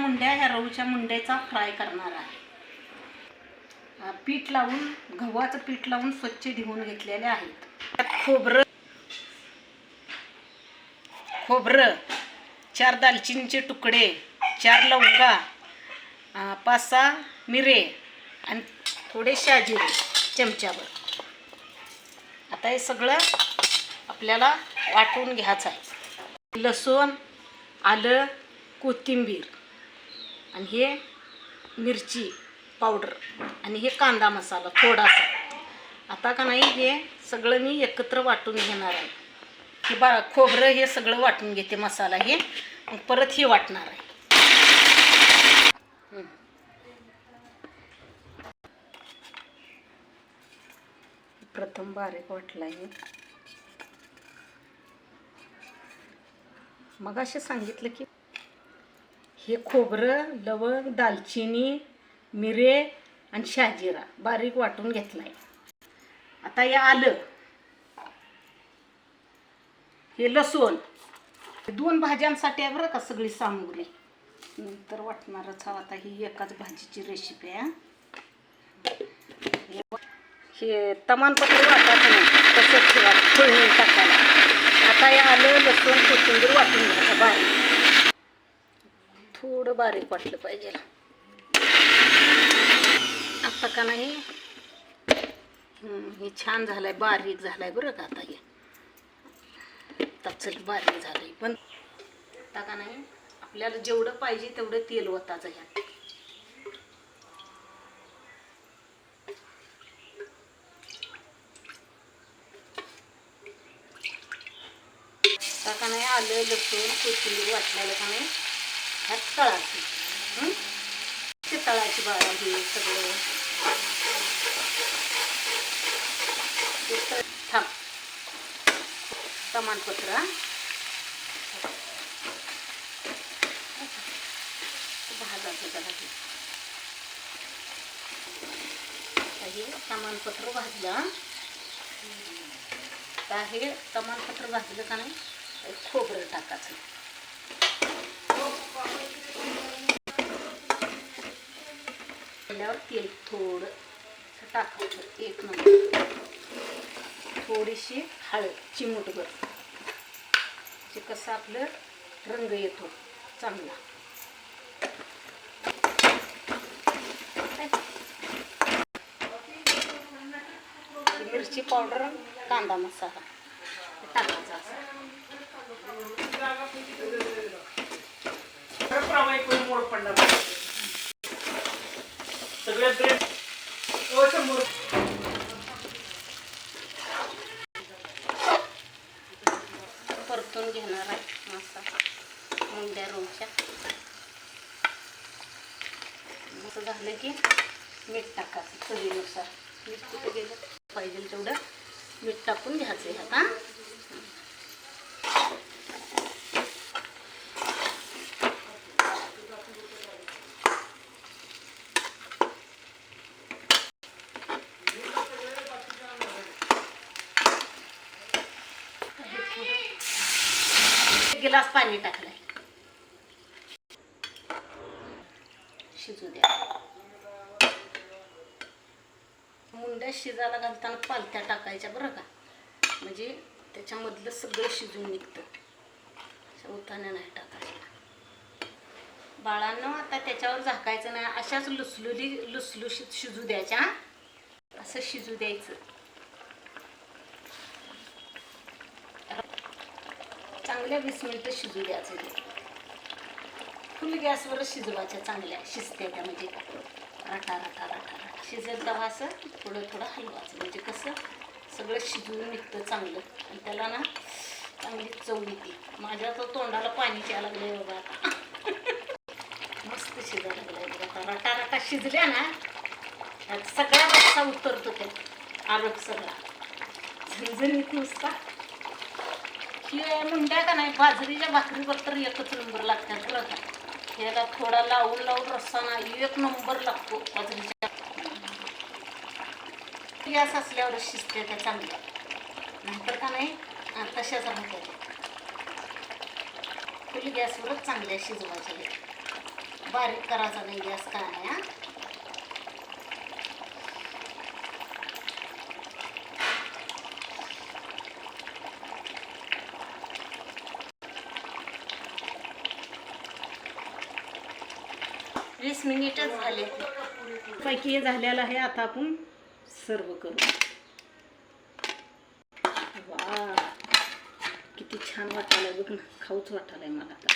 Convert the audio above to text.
मुंड्या, ह्या रवूच्या मुंड्याचा फ्राय करणार आहे. पीठ लावून, गव्हाचं पीठ लावून स्वच्छ धुवून घेतलेले आहेत. त्यात खोबरं 4 दालचिनीचे तुकडे, 4 लवंगा, 5-6 मिरे आणि थोडे शाजिरे चमच्याभर. आता हे सगळं आपल्याला वाटून घ्यायचं आहे. लसूण, आलं, कोथिंबीर आणि हे मिरची पावडर आणि हे कांदा मसाला थोडासा. आता का नाही हे सगळं मी एकत्र वाटून घेणार आहे. हे खोबरं हे सगळं वाटून घेते मसाला हे, मग परत हे वाटणार आहे. प्रथम बारीक वाटला आहे. मग असे सांगितलं की हे खोबरं, लवंग, दालचिनी, मिरे आणि शाजिरा बारीक वाटून घेतलाय. आता हे आलं, हे लसूण, 2 भाज्यांसाठी आहे बरं का सगळी सामुग्री. नंतर वाटणारच हवा. आता ही एकाच भाजीची रेसिपी आहे. हे तमानपत्र वाटायचं नाही, तसंच ठेवा फोडणी टाकायला. आता हे आलं, लसूण, कोथिंबीर वाटून घ्यायचं बारीक. थोडं बारीक वाटलं पाहिजे. आता का नाही हे छान झालंय, बारीक झालंय बरं का. आता हे तचल बारीक झालंय. पण आता का नाही आपल्याला जेवढं पाहिजे तेवढं तेल ओतायचं ह्यात. आता का नाही आलं, लसूण, कोथिंबीर वाटलेलं का नाही ह्यात तळायचं. ते तळायची बाळा हे सगळं. थांब, तमानपत्र भाजायचं जरा. हे तमानपत्र भाजलं. आता हे तमानपत्र भाजलं का नाही खोबरं टाकायचं. तेल थोडं टाकायचं, 1 नंबर. थोडीशी हळद चिमूटभर, म्हणजे कसं आपलं रंग येतो चांगला. मिरची पावडर, कांदा मसाला टाकायचा असा. परतून घेणार आहे मसाला मुंड्या रवूच्या. असं झालं की मीठ टाकायचं चवीनुसार. मीठ कुठं गेलं पाहिजे तेवढं मीठ टाकून घ्यायचं ह्यात. हा गिलास पाणी टाकलंय. शिजू द्या. मुंड्या शिजायला घालताना पालत्या टाकायच्या बरं का, म्हणजे त्याच्यामधलं सगळं शिजून निघतं. उताने नाही टाकायच्या बाळांनो. आता त्याच्यावर झाकायचं नाही, अशाच लुसलुशीत शिजू द्यायच्या. असं शिजू द्यायचं. चांगल्या 20 मिनिटं शिजू द्यायचं. फुल गॅसवरच शिजवायच्या, चांगल्या शिजते त्या. म्हणजे रटा रटा रटा रटा शिजेल तेव्हा असं थोडं थोडं हलवायचं, म्हणजे कसं सगळं शिजवून निघतं चांगलं आणि त्याला ना चांगली चव येते. माझ्या तर तोंडाला पाणी यायला लागलंय बाबा आता. मस्त शिजायला लागलंय बघा. रटा रटा शिजल्या ना सगळा रस्सा उतरतो त्यात, आरग सगळा झणझणीत नुसता. शिवाय मुंड्या का नाही बाजरीच्या भाकरीवर तर एकच नंबर लागतात बरं का. याला थोडा लावून लावून रस्सा ना 1 नंबर लागतो बाजरीच्या. गॅस असल्यावर शिजते त्या चांगल्या, नंतर का नाही तशाच राहतात. फुल गॅसवरच चांगल्या शिजवायच्या. बारीक करायचा नाही गॅस काय नाही हा. वीस मिनिटच झाले पैकी झालेला आहे. आता आपण सर्व करू. वा किती छान वाटायला बघ ना, खाऊच वाटायला मला आता.